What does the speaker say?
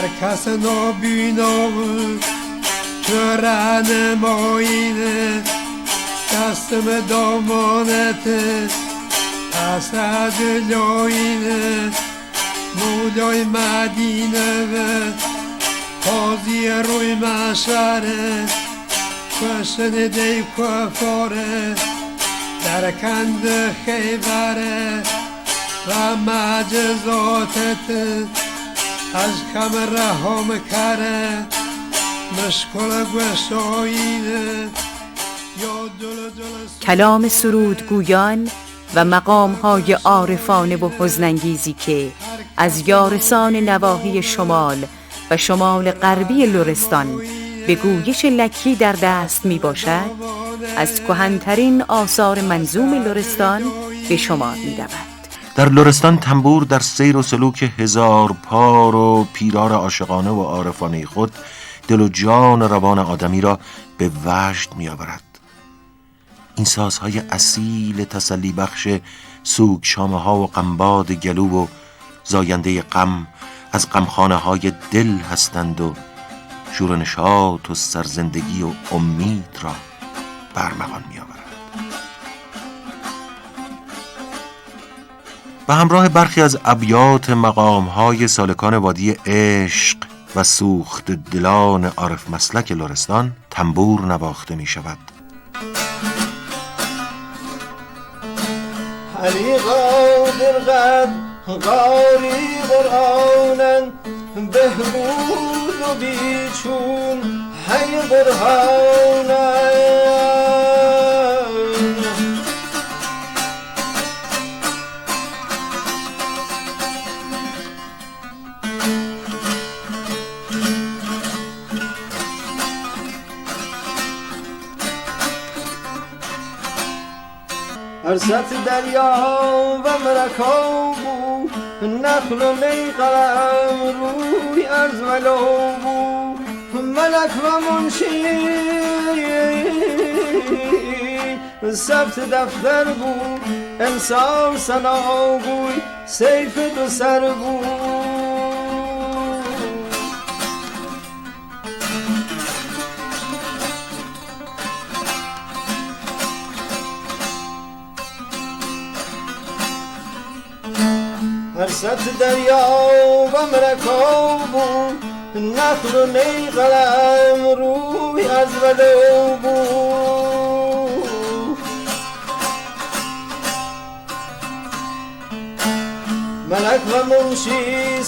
هر کس نابینا چرا ماینه دستم دامانت اسد لاینه مولای مدینه و قاضی روی محشره کشن دی کفاره در کند خیبره و معجزاتت از کم رهام کره مشکل گوشایینه یا کلام سرودگویان و مقام‌های عارفانه و حزن‌انگیزی که از یارسان نواحی شمال و شمال غربی لرستان به گویش لکی در دست می باشد، از کهن‌ترین آثار منظوم لرستان به شمار می رود. در لرستان تنبور در سیر و سلوک هزار پار و پیرار عاشقانه و عارفانه خود دل و جان و روان آدمی را به وجد می آورد. این سازهای اصیل تسلی بخش سوگشامه ها و غمباد گلو و زاینده غم از غمخانه های دل هستند و شور و نشاط و سرزندگی و امید را برمغان می آورد. به همراه برخی از ابیات مقام های سالکان وادی عشق و سوخت دلان عارف مسلک لرستان تنبور نواخته می شود. علی قادر قد قاری قرآنن بهبود و بیچون هی قرآنن ارست دریا و مرکابو نخل و نی قلم روی ارز ولوبو ملک و منشی ثبت دفتر بو انسان سناگوی سیف دو سر بو ارست دریا و مرکابو نخل و نی قلم روی از ولوبو ملک و منشی